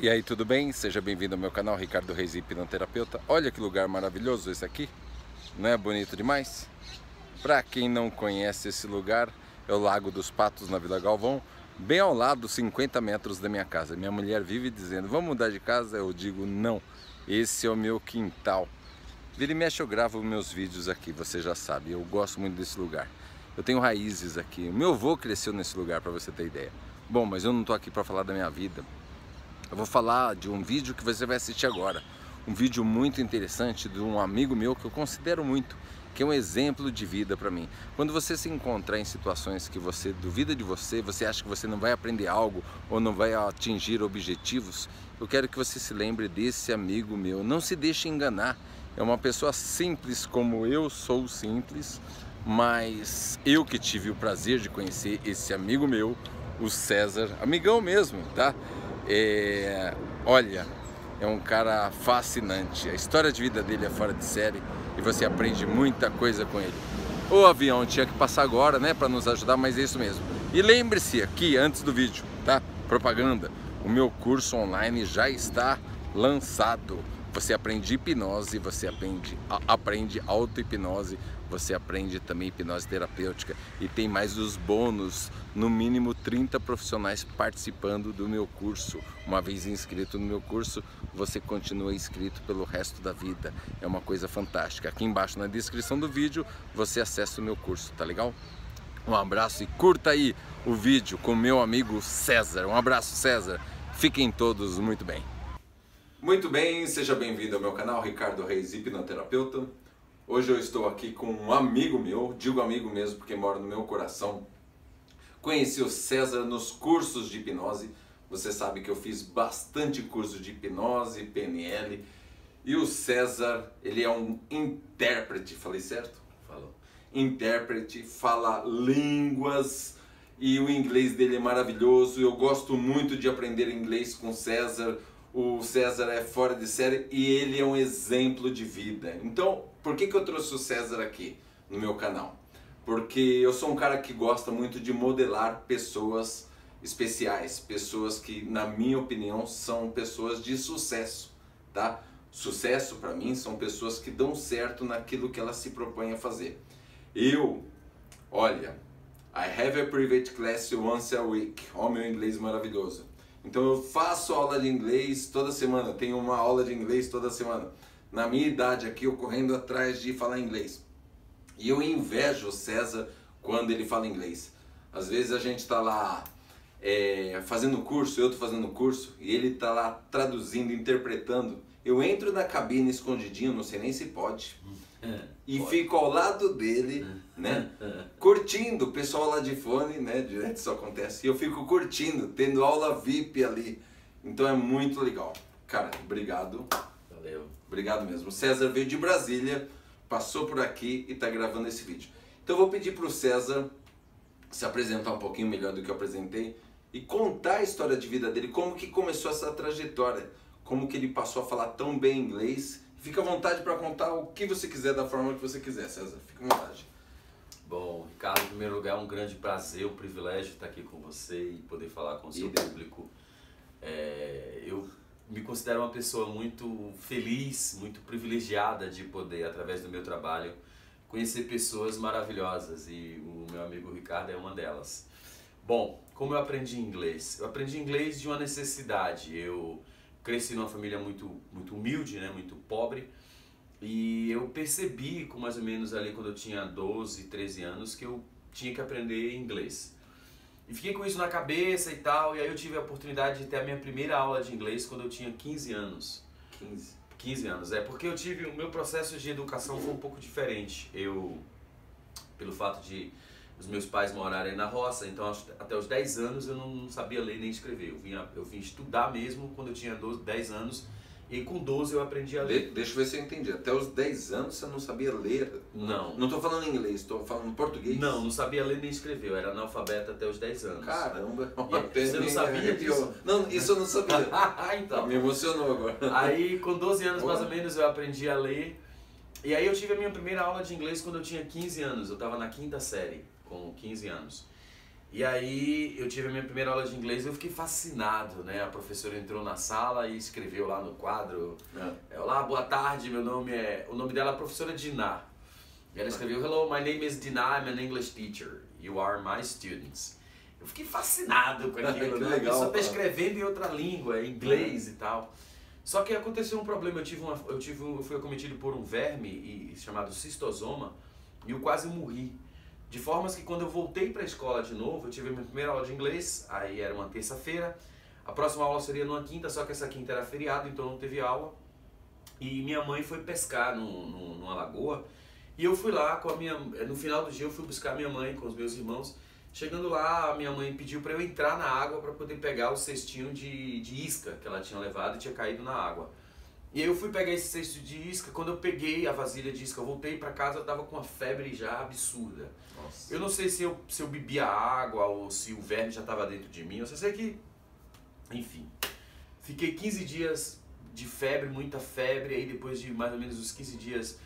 E aí, tudo bem? Seja bem-vindo ao meu canal Ricardo Reis, hipnoterapeuta. Olha que lugar maravilhoso esse aqui, não é bonito demais? Para quem não conhece esse lugar, é o Lago dos Patos, na Vila Galvão, bem ao lado, 50 metros da minha casa. Minha mulher vive dizendo, vamos mudar de casa? Eu digo, não, esse é o meu quintal. Vira e mexe eu gravo meus vídeos aqui, você já sabe, eu gosto muito desse lugar. Eu tenho raízes aqui, o meu avô cresceu nesse lugar, para você ter ideia. Bom, mas eu não estou aqui para falar da minha vida. Eu vou falar de um vídeo que você vai assistir agora. Um vídeo muito interessante de um amigo meu que eu considero muito, que é um exemplo de vida para mim. Quando você se encontrar em situações que você duvida de você, você acha que você não vai aprender algo ou não vai atingir objetivos, eu quero que você se lembre desse amigo meu. Não se deixe enganar. É uma pessoa simples como eu sou simples, mas eu que tive o prazer de conhecer esse amigo meu, o César, amigão mesmo, tá? Olha, é um cara fascinante, a história de vida dele é fora de série e você aprende muita coisa com ele. O avião tinha que passar agora, né, para nos ajudar, mas é isso mesmo. E lembre-se aqui, antes do vídeo, tá? Propaganda, o meu curso online já está lançado. Você aprende hipnose, você aprende auto-hipnose, você aprende também hipnose terapêutica e tem mais os bônus, no mínimo 30 profissionais participando do meu curso. Uma vez inscrito no meu curso, você continua inscrito pelo resto da vida. É uma coisa fantástica. Aqui embaixo na descrição do vídeo você acessa o meu curso, tá legal? Um abraço e curta aí o vídeo com meu amigo César. Um abraço, César. Fiquem todos muito bem. Muito bem, seja bem-vindo ao meu canal Ricardo Reis, hipnoterapeuta. Hoje eu estou aqui com um amigo meu, digo amigo mesmo porque mora no meu coração. Conheci o César nos cursos de hipnose. Você sabe que eu fiz bastante curso de hipnose, PNL. E o César, ele é um intérprete, falei certo? Falou. Intérprete, fala línguas e o inglês dele é maravilhoso. Eu gosto muito de aprender inglês com o César. O César é fora de série e ele é um exemplo de vida. Então, por que eu trouxe o César aqui no meu canal? Porque eu sou um cara que gosta muito de modelar pessoas especiais, pessoas que, na minha opinião, são pessoas de sucesso, tá? Sucesso, para mim, são pessoas que dão certo naquilo que elas se propõem a fazer. Olha, I have a private class once a week. Ó, meu inglês maravilhoso. Então eu faço aula de inglês toda semana, tenho uma aula de inglês toda semana. Na minha idade aqui, eu correndo atrás de falar inglês. E eu invejo o César quando ele fala inglês. Às vezes a gente está lá fazendo curso, eu estou fazendo curso, e ele está lá traduzindo, interpretando. Eu entro na cabine escondidinho, não sei nem se pode. E fico ao lado dele, né, curtindo, o pessoal lá de fone, né, direto isso acontece, e eu fico curtindo, tendo aula VIP ali, então é muito legal. Cara, obrigado. Valeu. Obrigado mesmo. O César veio de Brasília, passou por aqui e está gravando esse vídeo. Então eu vou pedir para o César se apresentar um pouquinho melhor do que eu apresentei e contar a história de vida dele, como que começou essa trajetória, como que ele passou a falar tão bem inglês. Fica à vontade para contar o que você quiser, da forma que você quiser, César. Fica à vontade. Bom, Ricardo, em primeiro lugar, é um grande prazer, um privilégio estar aqui com você e poder falar com o seu público. Eu me considero uma pessoa muito feliz, muito privilegiada de poder, através do meu trabalho, conhecer pessoas maravilhosas e o meu amigo Ricardo é uma delas. Bom, como eu aprendi inglês? Eu aprendi inglês de uma necessidade. Eu cresci numa família muito humilde, né, muito pobre, e eu percebi, com mais ou menos ali quando eu tinha 12, 13 anos, que eu tinha que aprender inglês. E fiquei com isso na cabeça e tal, e aí eu tive a oportunidade de ter a minha primeira aula de inglês quando eu tinha 15 anos. 15 anos, porque o meu processo de educação foi um pouco diferente. Pelo fato de os meus pais morarem na roça, então até os 10 anos eu não sabia ler nem escrever. Eu vim estudar mesmo quando eu tinha 10 anos e com 12 eu aprendi a ler. Deixa eu ver se eu entendi. Até os 10 anos você não sabia ler? Não. Não estou falando inglês, estou falando português? Não sabia ler nem escrever. Eu era analfabeto até os 10 anos. Caramba! Você não sabia disso? Não, isso eu não sabia. Então. Me emocionou agora. Aí com 12 anos mais ou menos eu aprendi a ler. E aí eu tive a minha primeira aula de inglês quando eu tinha 15 anos. Eu estava na 5ª série, com 15 anos. E aí eu tive a minha primeira aula de inglês e eu fiquei fascinado, né? A professora entrou na sala e escreveu lá no quadro: olá, boa tarde, meu nome é... O nome dela é a professora Diná. E ela escreveu: hello, my name is Diná, I'm an English teacher. You are my students. Eu fiquei fascinado com aquilo, né? A pessoa tá escrevendo em outra língua, em inglês e tal. Só que aconteceu um problema, eu fui acometido por um verme chamado cistosoma e eu quase morri. De formas que quando eu voltei para a escola de novo, eu tive a minha primeira aula de inglês, aí era uma terça-feira, a próxima aula seria numa quinta, só que essa quinta era feriado, então não teve aula. E minha mãe foi pescar numa lagoa, e eu fui lá com a minha... No final do dia eu fui buscar minha mãe com os meus irmãos. Chegando lá, a minha mãe pediu para eu entrar na água para poder pegar o cestinho de isca que ela tinha levado e tinha caído na água. E aí eu fui pegar esse cesto de isca, quando eu peguei a vasilha de isca, eu voltei para casa, eu tava com uma febre já absurda. Nossa. Eu não sei se eu bebia água ou se o verme já estava dentro de mim, eu só sei que, enfim, fiquei 15 dias de febre, muita febre, aí depois de mais ou menos uns 15 dias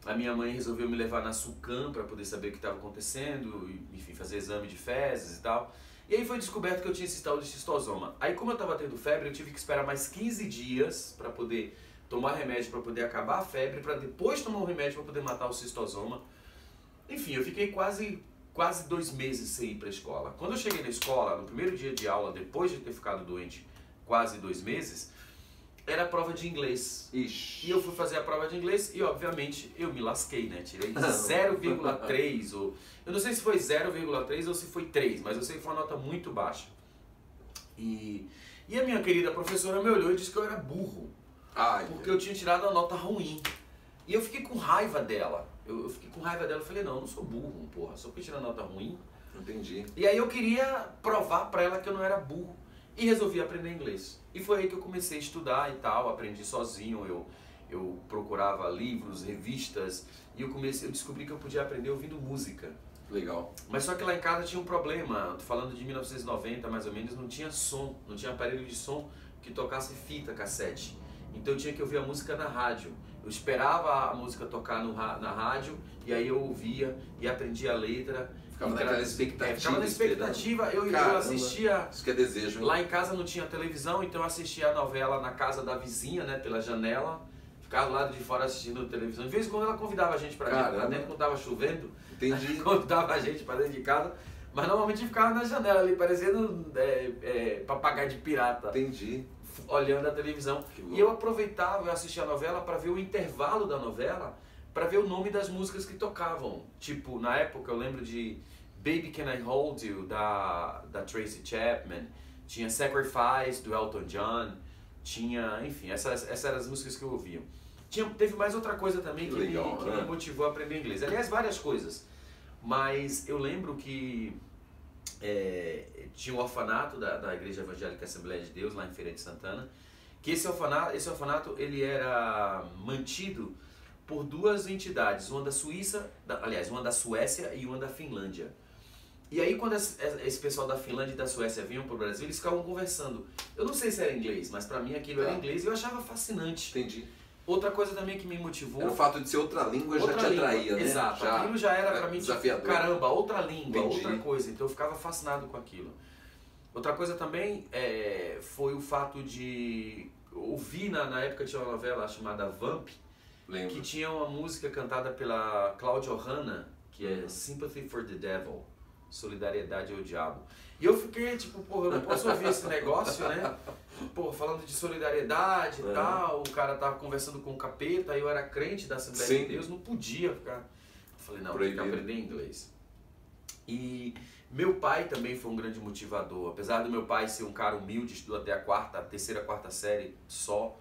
a minha mãe resolveu me levar na Sucam para poder saber o que estava acontecendo, enfim, fazer exame de fezes e tal. E aí foi descoberto que eu tinha esse tal de cistosoma. Aí como eu estava tendo febre, eu tive que esperar mais 15 dias para poder tomar remédio, para poder acabar a febre, para depois tomar um remédio para poder matar o cistosoma. Enfim, eu fiquei quase 2 meses sem ir para a escola. Quando eu cheguei na escola, no primeiro dia de aula, depois de ter ficado doente quase 2 meses, era a prova de inglês. Ixi. E eu fui fazer a prova de inglês e, obviamente, eu me lasquei, né? Tirei 0,3 ou... Eu não sei se foi 0,3 ou se foi 3, mas eu sei que foi uma nota muito baixa. E a minha querida professora me olhou e disse que eu era burro. Porque eu tinha tirado a nota ruim. E eu fiquei com raiva dela. Eu fiquei com raiva dela. Eu falei, não, eu não sou burro, porra. Só porque tirar nota ruim. Entendi. E aí eu queria provar pra ela que eu não era burro. E resolvi aprender inglês. E foi aí que eu comecei a estudar e tal, aprendi sozinho, eu procurava livros, revistas, e eu descobri que eu podia aprender ouvindo música. Legal. Mas só que lá em casa tinha um problema, tô falando de 1990 mais ou menos, não tinha som, não tinha aparelho de som que tocasse fita cassete. Então eu tinha que ouvir a música na rádio. Eu esperava a música tocar na rádio, e aí eu ouvia e aprendia a letra. Ficava naquela expectativa. Ficava na expectativa, eu assistia... Isso que é desejo, hein? Lá em casa não tinha televisão, então eu assistia a novela na casa da vizinha, né, pela janela. Ficava do lado de fora assistindo televisão. De vez em quando ela convidava a gente pra dentro quando tava chovendo. Entendi. Convidava a gente pra dentro de casa. Mas normalmente ficava na janela ali, parecendo papagaio de pirata. Entendi. Olhando a televisão. E eu aproveitava, eu assistia a novela para ver o intervalo da novela, para ver o nome das músicas que tocavam. Tipo, na época eu lembro de Baby Can I Hold You, da Tracy Chapman, tinha Sacrifice, do Elton John, tinha, enfim, essas eram as músicas que eu ouvia. Teve mais outra coisa também que me motivou a aprender inglês. Aliás, várias coisas. Mas eu lembro que tinha um orfanato da Igreja Evangélica Assembleia de Deus, lá em Feira de Santana, que esse orfanato ele era mantido por 2 entidades, uma da uma da Suécia e uma da Finlândia. E aí quando esse pessoal da Finlândia e da Suécia vinham para o Brasil, eles ficavam conversando. Eu não sei se era inglês, mas para mim aquilo era inglês e eu achava fascinante. Entendi. Outra coisa também que me motivou... Era o fato de ser outra língua já te atraía, né? Exato. Aquilo já era para mim, desafiador. Caramba, outra língua, Entendi. outra coisa. Então eu ficava fascinado com aquilo. Outra coisa também foi o fato de ouvir, na época tinha uma novela chamada Vamp, que tinha uma música cantada pela Claudio Hanna, que é Sympathy for the Devil, Solidariedade ao Diabo. E eu fiquei tipo, porra, eu não posso ouvir esse negócio, né? Porra, falando de solidariedade e tal, o cara tava conversando com o capeta, aí eu era crente da Assembleia de Deus, não podia ficar... Eu falei, não, tem que aprender inglês. E meu pai também foi um grande motivador, apesar do meu pai ser um cara humilde, estudou até a terceira, quarta série só,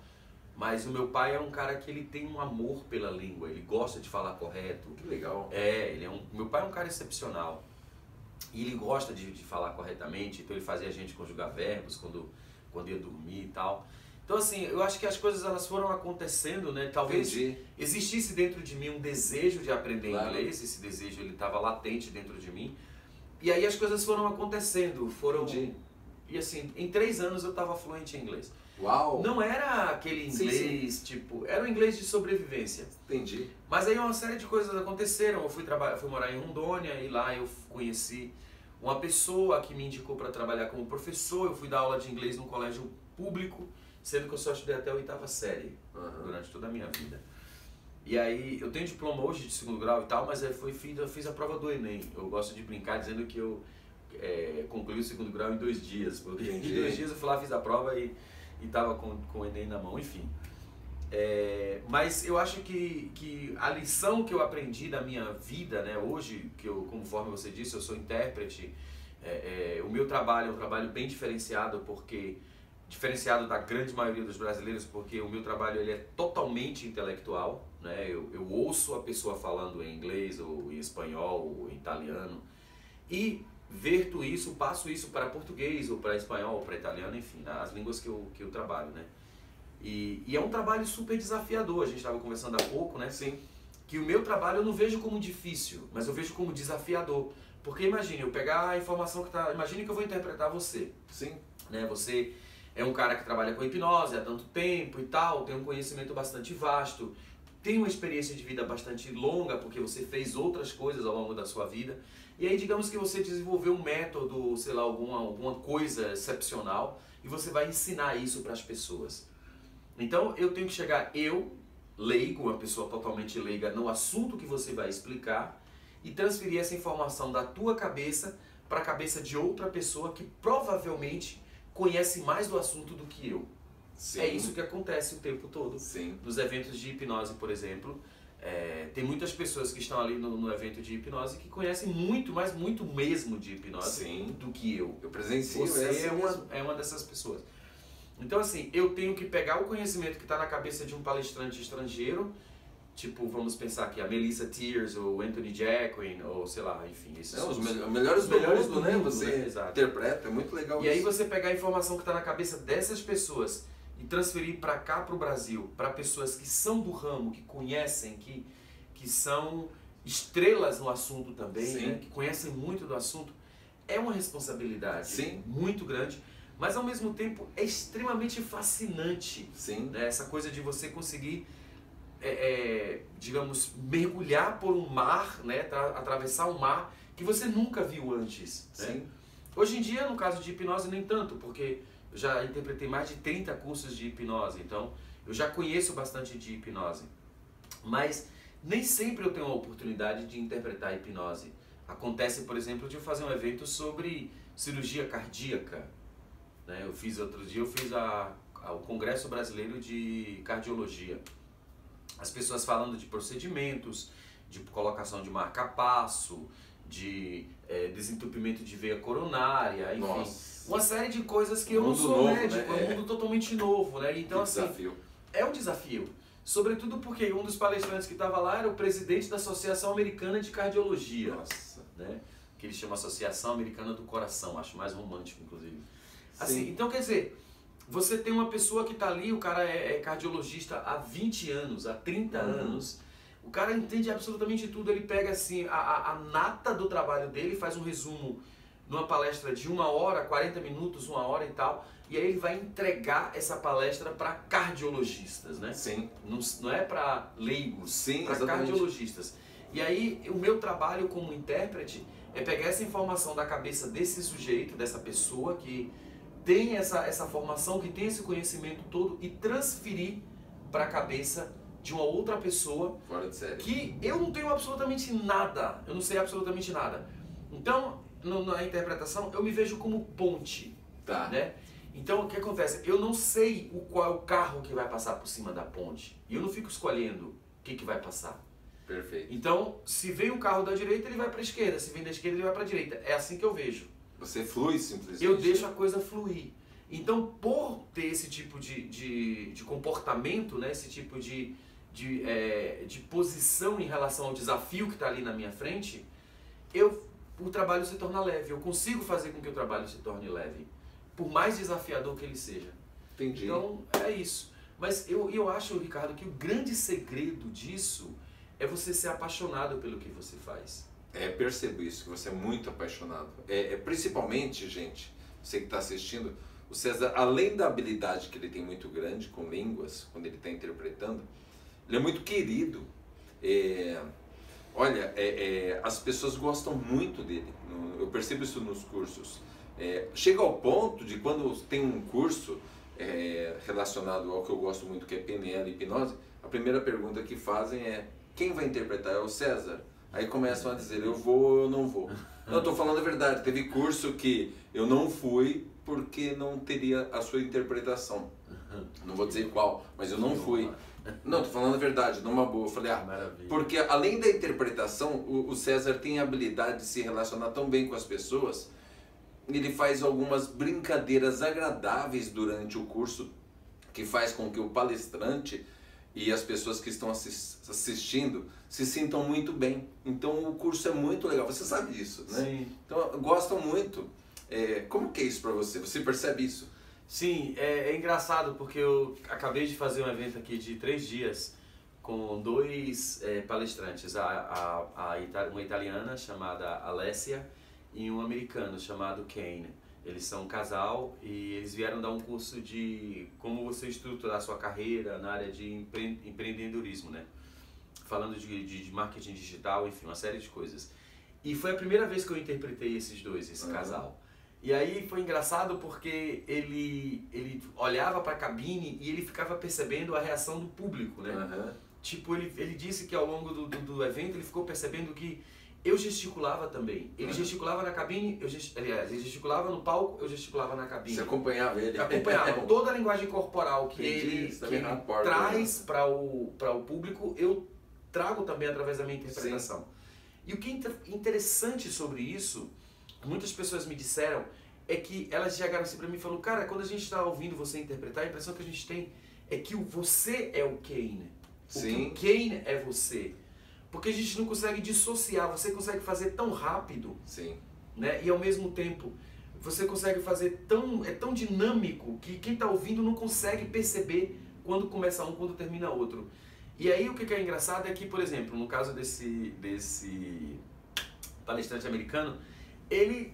mas o meu pai é um cara que ele tem um amor pela língua, ele gosta de falar correto. Que legal. Meu pai é um cara excepcional. E ele gosta de falar corretamente, então ele fazia a gente conjugar verbos quando ia dormir e tal. Então assim, eu acho que as coisas elas foram acontecendo, né? Talvez existisse dentro de mim um desejo de aprender inglês, esse desejo ele estava latente dentro de mim. E aí as coisas foram acontecendo, E assim, em 3 anos eu estava fluente em inglês. Uau! Não era aquele inglês, tipo, era um inglês de sobrevivência. Entendi. Mas aí uma série de coisas aconteceram. Eu fui morar em Rondônia e lá eu conheci uma pessoa que me indicou para trabalhar como professor. Eu fui dar aula de inglês num colégio público, sendo que eu só estudei até a 8ª série durante toda a minha vida. E aí, eu tenho diploma hoje de 2º grau e tal, mas eu fiz a prova do Enem. Eu gosto de brincar dizendo que eu concluí o 2º grau em 2 dias. Porque em 2 dias eu fui lá, fiz a prova e tava com o Enem na mão, enfim. Mas eu acho que a lição que eu aprendi da minha vida, né, hoje, que eu, conforme você disse, eu sou intérprete, o meu trabalho é um trabalho bem diferenciado, diferenciado da grande maioria dos brasileiros, porque o meu trabalho ele é totalmente intelectual, né? Eu ouço a pessoa falando em inglês, ou em espanhol, ou em italiano, e verto isso, passo isso para português, ou para espanhol, ou para italiano, enfim, as línguas que eu trabalho, né? E é um trabalho super desafiador. A gente estava conversando há pouco, né? Sim. Que o meu trabalho eu não vejo como difícil, mas eu vejo como desafiador. Porque imagine, eu pegar a informação que tá... Imagine que eu vou interpretar você. Sim. Né? Você é um cara que trabalha com hipnose há tanto tempo e tal, tem um conhecimento bastante vasto, tem uma experiência de vida bastante longa, porque você fez outras coisas ao longo da sua vida. E aí, digamos que você desenvolveu um método, sei lá, alguma coisa excepcional, e você vai ensinar isso para as pessoas. Então eu tenho que chegar, leigo, uma pessoa totalmente leiga no assunto que você vai explicar, e transferir essa informação da tua cabeça para a cabeça de outra pessoa que provavelmente conhece mais do assunto do que eu. Sim. É isso que acontece o tempo todo. Sim. Nos eventos de hipnose, por exemplo, tem muitas pessoas que estão ali no evento de hipnose que conhecem muito, mas muito mesmo de hipnose. Sim. Do que eu. Eu presencio. Você é uma dessas pessoas. Então assim, eu tenho que pegar o conhecimento que está na cabeça de um palestrante estrangeiro, tipo, vamos pensar aqui, a Melissa Tears, ou o Anthony Jacquin, ou sei lá, enfim. Esses são os melhores melhores do mundo, né? mundo, Você interpreta, é muito legal isso. E aí você pegar a informação que está na cabeça dessas pessoas e transferir para cá, para o Brasil, para pessoas que são do ramo, que conhecem, que são estrelas no assunto também, né? Que conhecem muito do assunto, é uma responsabilidade muito grande. Mas ao mesmo tempo é extremamente fascinante. Né? Essa coisa de você conseguir, digamos, mergulhar por um mar, né? Atravessar um mar que você nunca viu antes. Né? Hoje em dia, no caso de hipnose, nem tanto, porque eu já interpretei mais de 30 cursos de hipnose, então eu já conheço bastante de hipnose. Mas nem sempre eu tenho a oportunidade de interpretar hipnose. Acontece, por exemplo, de eu fazer um evento sobre cirurgia cardíaca. Eu fiz outro dia, o Congresso Brasileiro de Cardiologia. As pessoas falando de procedimentos, de colocação de marca-passo, de desentupimento de veia coronária, enfim. Nossa. Uma série de coisas que eu não sou médico, é um mundo totalmente novo, né? Então, assim, é um desafio. Sobretudo porque um dos palestrantes que estava lá era o presidente da Associação Americana de Cardiologia. Nossa. Né? Que eles chamam Associação Americana do Coração, acho mais romântico, inclusive. Assim, então, quer dizer, você tem uma pessoa que está ali, o cara é cardiologista há 20 anos, há 30 anos, o cara entende absolutamente tudo, ele pega assim a nata do trabalho dele, faz um resumo numa palestra de 1 hora, 40 minutos, 1 hora e tal, e aí ele vai entregar essa palestra para cardiologistas, né? Não é para leigos, para cardiologistas. E aí o meu trabalho como intérprete é pegar essa informação da cabeça desse sujeito, dessa pessoa que tem essa formação, que tem esse conhecimento todo, e transferir para a cabeça de uma outra pessoa que eu não tenho absolutamente nada, eu não sei absolutamente nada. Então, na interpretação, eu me vejo como ponte. Né? Então, o que acontece? Eu não sei qual é o carro que vai passar por cima da ponte, e eu não fico escolhendo o que vai passar. Perfeito. Então, se vem um carro da direita, ele vai para a esquerda, se vem da esquerda, ele vai para a direita. É assim que eu vejo. Você flui simplesmente. Eu deixo a coisa fluir. Então, por ter esse tipo de comportamento, né, esse tipo de posição em relação ao desafio que está ali na minha frente, o trabalho se torna leve. Eu consigo fazer com que o trabalho se torne leve, por mais desafiador que ele seja. Entendi. Então, é isso. Mas eu acho, Ricardo, que o grande segredo disso é você ser apaixonado pelo que você faz. Percebo isso, que você é muito apaixonado. Principalmente, gente, você que está assistindo, o César, além da habilidade que ele tem muito grande com línguas, quando ele está interpretando, ele é muito querido. Olha, as pessoas gostam muito dele. Eu percebo isso nos cursos. Chega ao ponto de quando tem um curso relacionado ao que eu gosto muito, que é PNL e hipnose, a primeira pergunta que fazem é: quem vai interpretar? É o César? Aí começam a dizer: eu vou ou eu não vou. Não, eu estou falando a verdade. Teve curso que eu não fui porque não teria a sua interpretação. Não vou dizer qual, mas eu não fui. Não, estou falando a verdade, numa boa. Eu falei, porque além da interpretação, o César tem a habilidade de se relacionar tão bem com as pessoas. Ele faz algumas brincadeiras agradáveis durante o curso, que faz com que o palestrante e as pessoas que estão assistindo se sintam muito bem. Então o curso é muito legal, você sabe disso, né? Sim. Então gostam muito. Como que é isso para você? Você percebe isso? Sim, é engraçado porque eu acabei de fazer um evento aqui de 3 dias com 2 palestrantes, uma italiana chamada Alessia e um americano chamado Kane. Eles são um casal e eles vieram dar um curso de como você estruturar a sua carreira na área de empreendedorismo, né? Falando de marketing digital, enfim, uma série de coisas. E foi a primeira vez que eu interpretei esse casal. E aí foi engraçado porque ele olhava para a cabine e ele ficava percebendo a reação do público, né? Tipo, ele disse que ao longo do evento ele ficou percebendo que eu gesticulava também. Ele gesticulava na cabine, aliás, ele gesticulava no palco, eu gesticulava na cabine. Você acompanhava ele? Acompanhava. Toda a linguagem corporal que ele traz para o público, eu trago também através da minha interpretação. Sim. E o que é interessante sobre isso, muitas pessoas me disseram, é que elas chegaram assim para mim e falaram: cara, quando a gente está ouvindo você interpretar, a impressão que a gente tem é que você é o Kane. Sim. O Kane é você. Porque a gente não consegue dissociar, você consegue fazer tão rápido. Sim. Né? E ao mesmo tempo, você consegue fazer tão dinâmico que quem está ouvindo não consegue perceber quando começa um, quando termina outro. E aí o que é engraçado é que, por exemplo, no caso desse palestrante americano, ele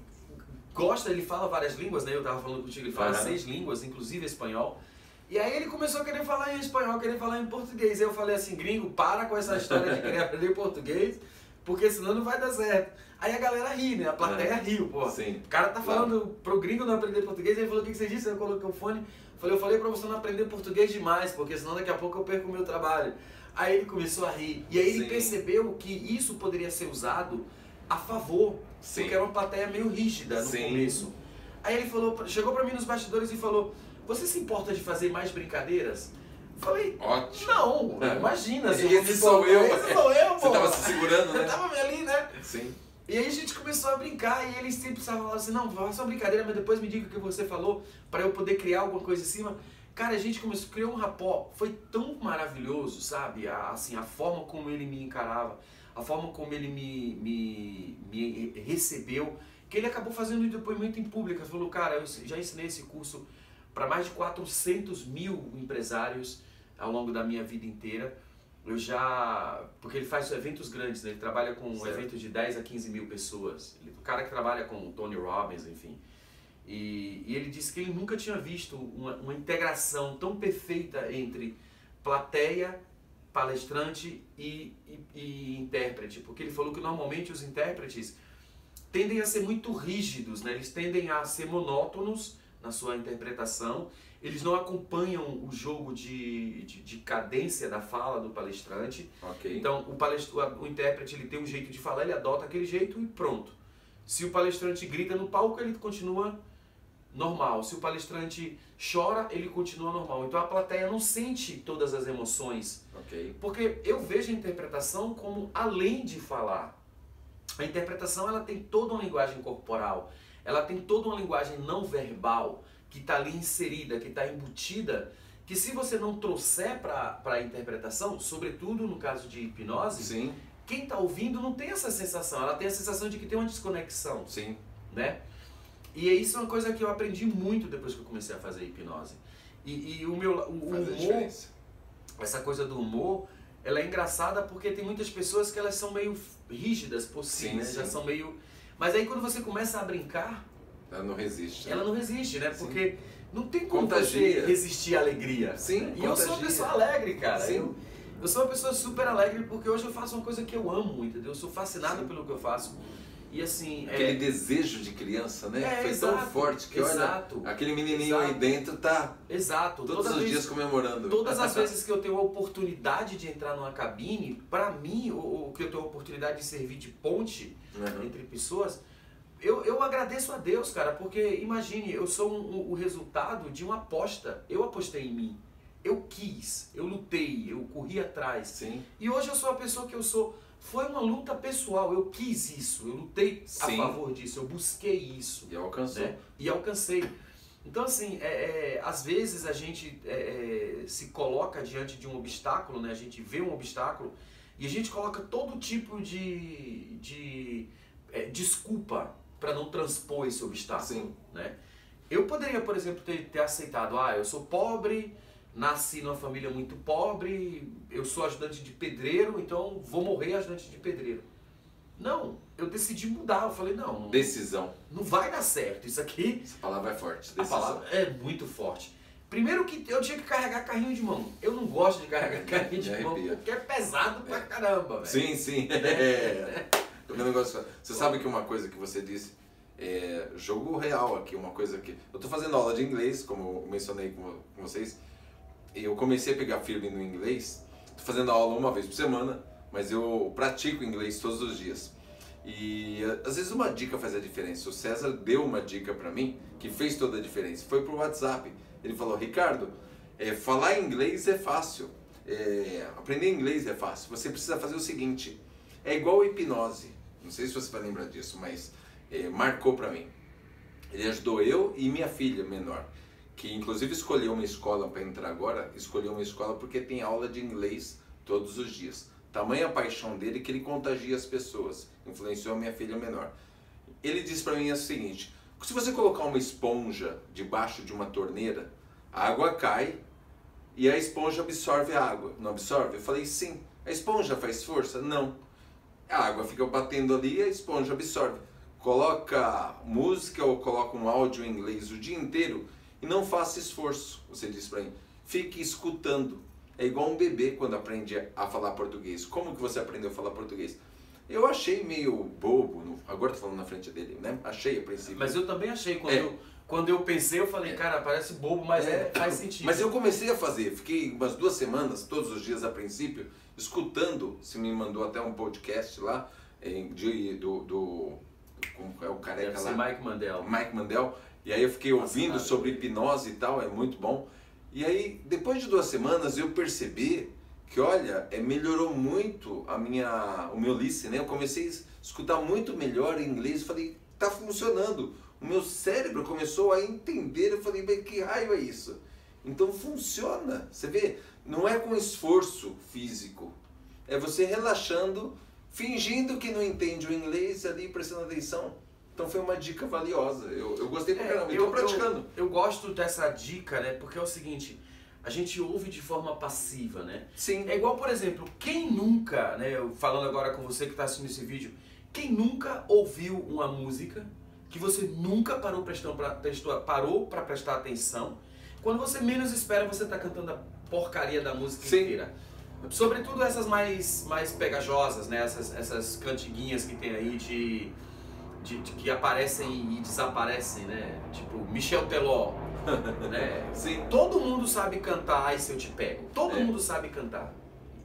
fala várias línguas, né? Eu estava falando contigo, ele fala 6 línguas, inclusive espanhol. E aí ele começou a querer falar em espanhol, querer falar em português. Aí eu falei assim: gringo, para com essa história de querer aprender português, porque senão não vai dar certo. Aí a galera ri, né? A plateia riu, pô. Sim. O cara tá falando pro gringo não aprender português, ele falou: o que você disse? Eu coloquei o fone. Eu falei pra você não aprender português demais, porque senão daqui a pouco eu perco o meu trabalho. Aí ele começou a rir. E aí ele percebeu que isso poderia ser usado a favor, porque era uma plateia meio rígida no começo. Aí ele falou, chegou pra mim nos bastidores e falou: você se importa de fazer mais brincadeiras? Falei: ótimo. Não, imagina. Esse sou eu, pô. Você tava se segurando, né? Eu tava ali, né? Sim. E aí a gente começou a brincar e ele sempre falava assim: não, faça uma brincadeira, mas depois me diga o que você falou para eu poder criar alguma coisa em cima. Cara, a gente criou um rapó, foi tão maravilhoso, sabe? A forma como ele me encarava, a forma como ele me recebeu, que ele acabou fazendo um depoimento em público. Ele falou: cara, eu já ensinei esse curso para mais de 400 mil empresários ao longo da minha vida inteira. Porque ele faz eventos grandes, né? Ele trabalha com eventos de 10 a 15 mil pessoas. O cara que trabalha com o Tony Robbins, enfim. E ele disse que ele nunca tinha visto uma integração tão perfeita entre plateia, palestrante e intérprete. Porque ele falou que normalmente os intérpretes tendem a ser muito rígidos, né? Eles tendem a ser monótonos na sua interpretação. Eles não acompanham o jogo de cadência da fala do palestrante. Okay. Então o intérprete ele tem um jeito de falar, ele adota aquele jeito e pronto. Se o palestrante grita no palco, ele continua normal. Se o palestrante chora, ele continua normal. Então a plateia não sente todas as emoções. Okay. Porque eu vejo a interpretação como além de falar. A interpretação ela tem toda uma linguagem corporal, ela tem toda uma linguagem não verbal que está ali inserida, que está embutida, que se você não trouxer para a interpretação, sobretudo no caso de hipnose, sim, quem está ouvindo não tem essa sensação, ela tem a sensação de que tem uma desconexão. Sim. Né? E isso é uma coisa que eu aprendi muito depois que eu comecei a fazer hipnose. E o humor, essa coisa do humor, ela é engraçada porque tem muitas pessoas que elas são meio rígidas por si, né? Já são meio... Mas aí quando você começa a brincar... Ela não resiste. Ela não resiste, né? Porque não tem como contagia. você resistir à alegria. Sim, né? E eu sou uma pessoa alegre, cara. Sim. Eu sou uma pessoa super alegre porque hoje eu faço uma coisa que eu amo, entendeu? Eu sou fascinado Sim. pelo que eu faço. E assim... Aquele desejo de criança, né? Foi exato, tão forte que, exato, olha, aquele menininho exato, aí dentro tá exato. todos os dias comemorando. Todas as vezes que eu tenho a oportunidade de entrar numa cabine, pra mim, ou que eu tenho a oportunidade de servir de ponte entre pessoas, eu agradeço a Deus, cara, porque imagine, eu sou o resultado de uma aposta. Eu apostei em mim. Eu quis, eu lutei, eu corri atrás. Sim. E hoje eu sou a pessoa que eu sou. Foi uma luta pessoal, eu quis isso, eu lutei a favor disso, eu busquei isso. E alcançou. Né? E alcancei. Então assim, às vezes a gente se coloca diante de um obstáculo, né? A gente vê um obstáculo e a gente coloca todo tipo de desculpa para não transpor esse obstáculo. Sim. Né? Eu poderia, por exemplo, ter aceitado, eu sou pobre, nasci numa família muito pobre, eu sou ajudante de pedreiro, então vou morrer ajudante de pedreiro. Não, eu decidi mudar, eu falei, não. Decisão. Não vai dar certo, isso aqui... Essa palavra é forte, decisão. A palavra é muito forte. Primeiro que eu tinha que carregar carrinho de mão. Eu não gosto de carregar carrinho de mão, porque é pesado pra caramba, velho. Sim, sim. Eu não gosto. Você sabe que uma coisa que você disse, jogo real aqui, uma coisa que... Eu tô fazendo aula de inglês, como eu mencionei com vocês, e eu comecei a pegar firme no inglês. Tô fazendo aula uma vez por semana, mas eu pratico inglês todos os dias. E às vezes uma dica faz a diferença. O César deu uma dica pra mim que fez toda a diferença. Foi pro WhatsApp. Ele falou, Ricardo, falar inglês é fácil. Aprender inglês é fácil. Você precisa fazer o seguinte. É igual hipnose. Não sei se você vai lembrar disso, mas marcou pra mim. Ele ajudou eu e minha filha menor, que inclusive escolheu uma escola para entrar agora. Escolheu uma escola porque tem aula de inglês todos os dias. Tamanha a paixão dele que ele contagia as pessoas. Influenciou a minha filha menor. Ele disse para mim o seguinte, se você colocar uma esponja debaixo de uma torneira, a água cai e a esponja absorve a água. Não absorve? Eu falei, sim. A esponja faz força? Não. A água fica batendo ali e a esponja absorve. Coloca música ou coloca um áudio em inglês o dia inteiro e não faça esforço. Você disse para mim, fique escutando. É igual um bebê quando aprende a falar português. Como que você aprendeu a falar português? Eu achei meio bobo, agora tô falando na frente dele, né? Achei a princípio. Mas eu também achei, quando eu pensei, eu falei, cara, parece bobo, mas faz sentido. Mas eu comecei a fazer, fiquei umas 2 semanas, todos os dias a princípio, escutando, se me mandou até um podcast lá, como é o careca lá? Mike Mandel. Mike Mandel. E aí eu fiquei ouvindo sobre hipnose e tal, é muito bom. E aí, depois de 2 semanas, eu percebi que, olha, melhorou muito o meu listening, né? Eu comecei a escutar muito melhor em inglês, falei, tá funcionando. O meu cérebro começou a entender, eu falei, mas que raio é isso? Então funciona, você vê, não é com esforço físico, é você relaxando, fingindo que não entende o inglês ali, prestando atenção. Então foi uma dica valiosa, eu gostei pra caramba, eu tô praticando. Eu gosto dessa dica, né, porque é o seguinte, a gente ouve de forma passiva, né? Sim. É igual, por exemplo, quem nunca, né, falando agora com você que está assistindo esse vídeo, quem nunca ouviu uma música que você nunca parou para prestar atenção, quando você menos espera você tá cantando a porcaria da música inteira. Sobretudo essas mais pegajosas, né, essas cantiguinhas que tem aí que aparecem e desaparecem, né? Tipo Michel Teló, né? Sim. Todo mundo sabe cantar Ai Se Eu Te Pego. Todo mundo sabe cantar.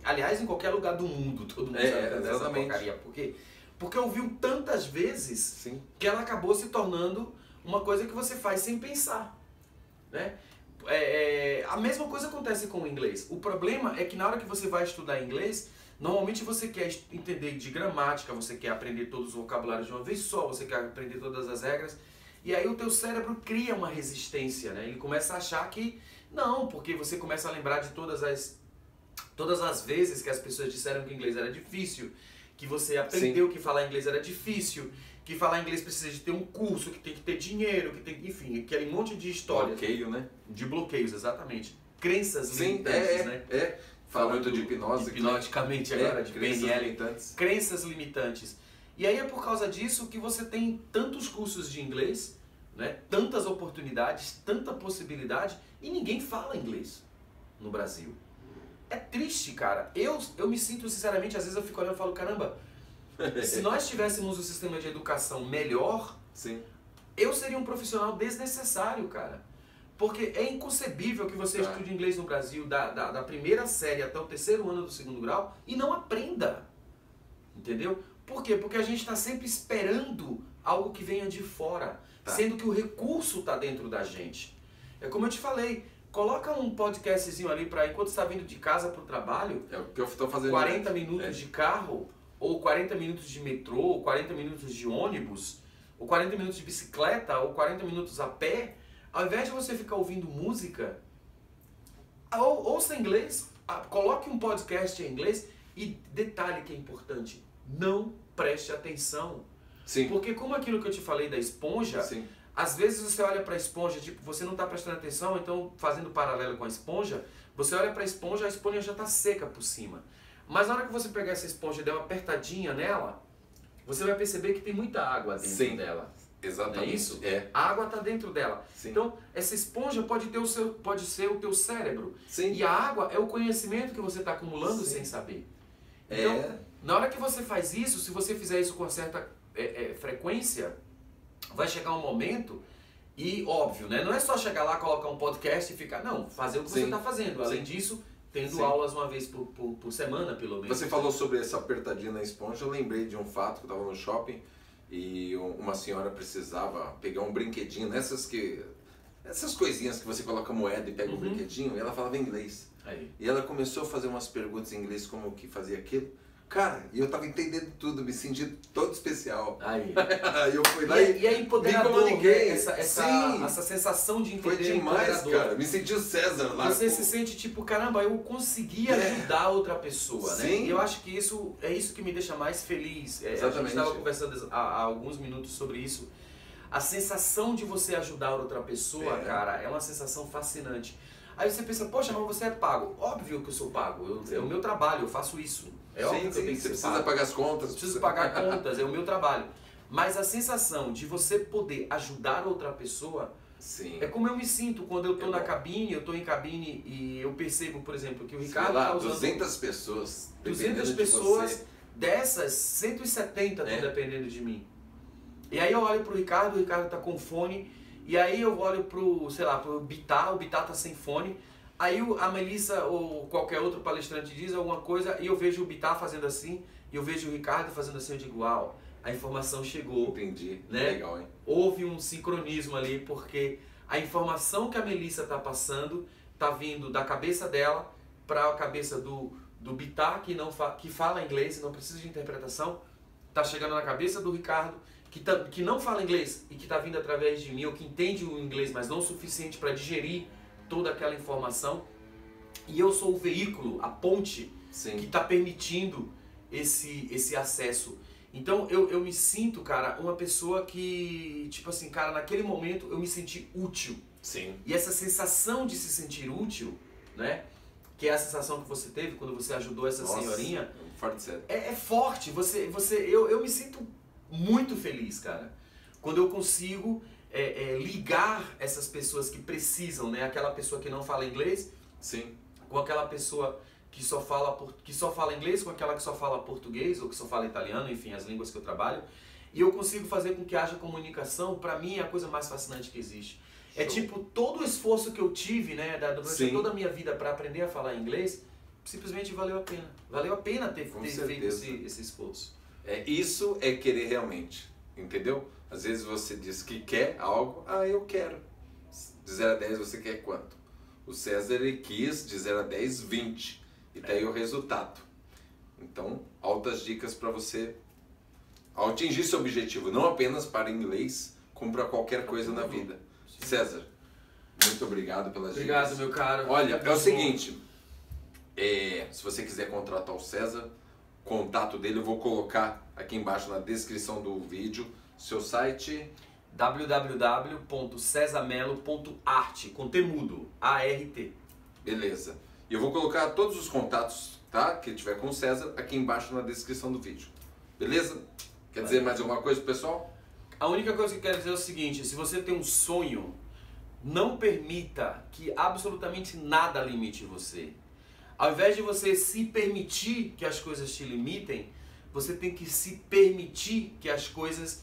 Aliás, em qualquer lugar do mundo, todo mundo sabe cantar essa porcaria. Por quê? Porque ouviu tantas vezes que ela acabou se tornando uma coisa que você faz sem pensar, né? A mesma coisa acontece com o inglês. O problema é que na hora que você vai estudar inglês, normalmente você quer entender de gramática, você quer aprender todos os vocabulários de uma vez só, você quer aprender todas as regras, e aí o teu cérebro cria uma resistência, né? Ele começa a achar que não, porque você começa a lembrar de todas as vezes que as pessoas disseram que inglês era difícil, que você aprendeu que falar inglês era difícil, que falar inglês precisa de ter um curso, que tem que ter dinheiro, que tem, enfim, aquele monte de histórias. Bloqueio, né? De bloqueios, exatamente. Crenças limitantes, né? Fala muito de hipnose. Hipnoticamente agora, de PNL. Limitantes. Crenças limitantes. E aí é por causa disso que você tem tantos cursos de inglês, né? Tantas oportunidades, tanta possibilidade, e ninguém fala inglês no Brasil. é triste, cara. Eu me sinto, sinceramente, às vezes eu fico olhando e falo, caramba, se nós tivéssemos um sistema de educação melhor, Sim. eu seria um profissional desnecessário, cara. Porque é inconcebível que você estude inglês no Brasil da primeira série até o terceiro ano do segundo grau e não aprenda. Entendeu? Por quê? Porque a gente está sempre esperando algo que venha de fora, sendo que o recurso está dentro da gente. É como eu te falei, coloca um podcastzinho ali para enquanto você está vindo de casa para o trabalho, É o que eu estou fazendo. 40 minutos de carro, ou 40 minutos de metrô, ou 40 minutos de ônibus, ou 40 minutos de bicicleta, ou 40 minutos a pé, ao invés de você ficar ouvindo música, ouça inglês, coloque um podcast em inglês e detalhe que é importante, não preste atenção. Sim. Porque como aquilo que eu te falei da esponja, Sim. às vezes você olha para a esponja, tipo, você não está prestando atenção, então fazendo paralelo com a esponja, você olha para a esponja já está seca por cima. Mas na hora que você pegar essa esponja e der uma apertadinha nela, você vai perceber que tem muita água dentro dela. Exatamente. Não é isso? É. A água está dentro dela. Sim. Então, essa esponja pode ser o teu cérebro. Sim. E a água é o conhecimento que você está acumulando sem saber. Então, na hora que você faz isso, se você fizer isso com certa frequência, vai chegar um momento e, óbvio, né? Não é só chegar lá, colocar um podcast e ficar... Não, fazer o que você está fazendo. Além disso, tendo aulas uma vez por semana, pelo menos. Você falou sobre essa apertadinha na esponja, eu lembrei de um fato que eu estava no shopping e uma senhora precisava pegar um brinquedinho, essas coisinhas que você coloca moeda e pega um brinquedinho, e ela falava inglês. Aí. E ela começou a fazer umas perguntas em inglês como que fazia aquilo. Cara, e eu tava entendendo tudo, me senti todo especial. Aí. Aí eu fui lá e é empoderador, me né? Essa sensação de entender. Foi demais, cara. Me senti o César lá. Você se sente tipo, caramba, eu consegui ajudar outra pessoa, né? Sim. E eu acho que isso é isso que me deixa mais feliz. A gente estava conversando há alguns minutos sobre isso. A sensação de você ajudar outra pessoa, cara, é uma sensação fascinante. Aí você pensa, poxa, mas você é pago. Óbvio que eu sou pago. É o meu trabalho, eu faço isso. É óbvio que eu tenho que ser pago. Você precisa pagar as contas. Preciso pagar contas, é o meu trabalho. Mas a sensação de você poder ajudar outra pessoa é como eu me sinto quando eu estou na cabine, eu estou em cabine e eu percebo, por exemplo, que o Ricardo está usando... 200 pessoas. 200 pessoas, dessas 170 estão dependendo de mim. E aí eu olho pro Ricardo, o Ricardo está com fone, e aí eu olho pro, sei lá, pro Bittar, o Bittar tá sem fone, aí a Melissa ou qualquer outro palestrante diz alguma coisa e eu vejo o Bittar fazendo assim, e eu vejo o Ricardo fazendo assim, eu digo, uau, a informação chegou. Entendi, né? Legal, hein? Houve um sincronismo ali, porque a informação que a Melissa tá passando tá vindo da cabeça dela para a cabeça do Bittar, que fala inglês e não precisa de interpretação, tá chegando na cabeça do Ricardo, que não fala inglês e que está vindo através de mim, ou que entende o inglês, mas não o suficiente para digerir toda aquela informação. E eu sou o veículo, a ponte, que está permitindo esse acesso. Então eu me sinto, cara, uma pessoa que, tipo assim, cara, naquele momento eu me senti útil. Sim. E essa sensação de se sentir útil, né? Que é a sensação que você teve quando você ajudou essa senhorinha. É forte. Eu me sinto muito feliz, cara, quando eu consigo ligar essas pessoas que precisam, né? Aquela pessoa que não fala inglês, com aquela pessoa que só fala inglês, com aquela que só fala português ou que só fala italiano, enfim, as línguas que eu trabalho, e eu consigo fazer com que haja comunicação. Para mim é a coisa mais fascinante que existe. É tipo, todo o esforço que eu tive, né, durante toda a minha vida para aprender a falar inglês, simplesmente valeu a pena. Valeu a pena ter feito esse esforço. Isso é querer realmente, entendeu? Às vezes você diz que quer algo, eu quero. De 0 a 10 você quer quanto? O César ele quis de 0 a 10, 20. E tá aí o resultado. Então, altas dicas para você ao atingir seu objetivo, não apenas para inglês, como para qualquer coisa na vida. César, muito obrigado pelas dicas. Obrigado, meu caro. Olha, é o seguinte, se você quiser contratar o César, contato dele eu vou colocar aqui embaixo na descrição do vídeo. Seu site www.cesarmelo.art, com T mudo, A-R-T. Beleza. E eu vou colocar todos os contatos, tá, que tiver com o César aqui embaixo na descrição do vídeo. Beleza? Quer dizer mais alguma coisa, pessoal? A única coisa que eu quero dizer é o seguinte: se você tem um sonho, não permita que absolutamente nada limite você. Ao invés de você se permitir que as coisas te limitem, você tem que se permitir que as coisas,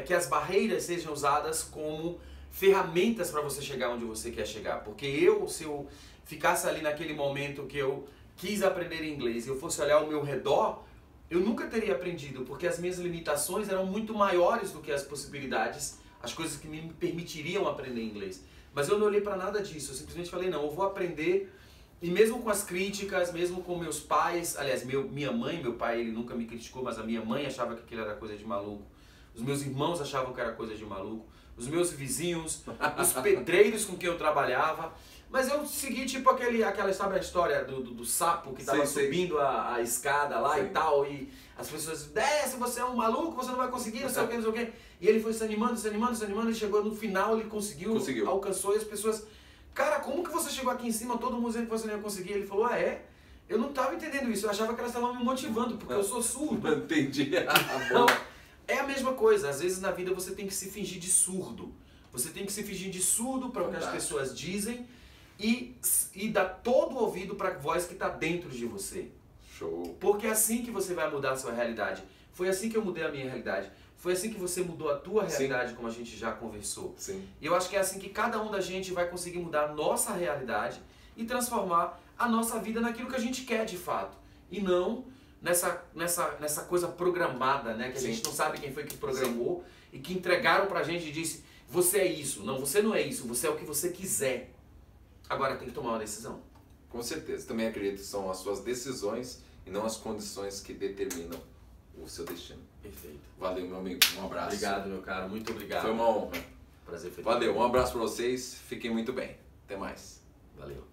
que as barreiras sejam usadas como ferramentas para você chegar onde você quer chegar. Porque se eu ficasse ali naquele momento que eu quis aprender inglês e eu fosse olhar ao meu redor, eu nunca teria aprendido, porque as minhas limitações eram muito maiores do que as possibilidades, as coisas que me permitiriam aprender inglês. Mas eu não olhei para nada disso, eu simplesmente falei, não, eu vou aprender, e mesmo com as críticas, mesmo com meus pais, aliás, minha mãe, meu pai, ele nunca me criticou, mas a minha mãe achava que aquilo era coisa de maluco, os meus irmãos achavam que era coisa de maluco, os meus vizinhos, os pedreiros com quem eu trabalhava. Mas eu segui tipo aquela sabe a história do sapo que estava subindo a escada lá e tal, e as pessoas, desce, você é um maluco, você não vai conseguir, não sei o que, não sei o que. E ele foi se animando, e chegou no final, ele conseguiu. Alcançou, e as pessoas, cara, como que você chegou aqui em cima, todo mundo dizendo que você não ia conseguir? Ele falou, eu não estava entendendo isso, eu achava que elas estavam me motivando, porque eu sou surdo. Entendi. Então, é a mesma coisa, às vezes na vida você tem que se fingir de surdo. Você tem que se fingir de surdo para o que as pessoas dizem e dar todo o ouvido para a voz que está dentro de você. Show. Porque é assim que você vai mudar a sua realidade. Foi assim que eu mudei a minha realidade. Foi assim que você mudou a tua realidade, como a gente já conversou. Sim. E eu acho que é assim que cada um da gente vai conseguir mudar a nossa realidade e transformar a nossa vida naquilo que a gente quer de fato. E não nessa coisa programada, né? Que a gente não sabe quem foi que programou e que entregaram pra gente e disse, você é isso. Não, você não é isso, você é o que você quiser. Agora tem que tomar uma decisão. Com certeza. Também acredito que são as suas decisões e não as condições que determinam o seu destino. Perfeito. Valeu, meu amigo. Um abraço. Obrigado, meu caro. Muito obrigado. Foi uma honra. Prazer. Valeu. Um abraço pra vocês. Fiquem muito bem. Até mais. Valeu.